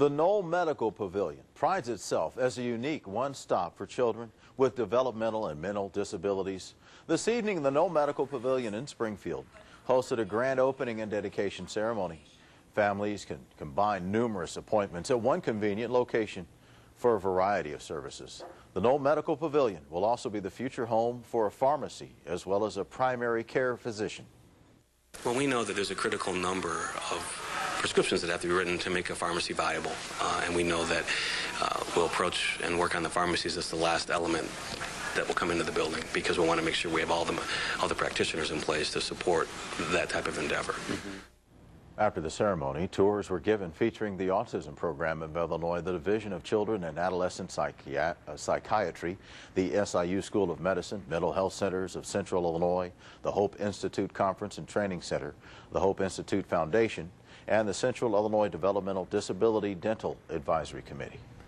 The Knoll Medical Pavilion prides itself as a unique one-stop for children with developmental and mental disabilities. This evening, the Knoll Medical Pavilion in Springfield hosted a grand opening and dedication ceremony. Families can combine numerous appointments at one convenient location for a variety of services. The Knoll Medical Pavilion will also be the future home for a pharmacy as well as a primary care physician. Well, we know that there's a critical number of prescriptions that have to be written to make a pharmacy viable, and we know that we'll approach and work on the pharmacies as the last element that will come into the building, because we want to make sure we have all the practitioners in place to support that type of endeavor. After the ceremony, tours were given featuring the autism program of Illinois, the Division of Children and Adolescent Psychiatry, the SIU School of Medicine, Mental Health Centers of Central Illinois, the Hope Institute Conference and Training Center, the Hope Institute Foundation, and the Central Illinois Developmental Disability Dental Advisory Committee.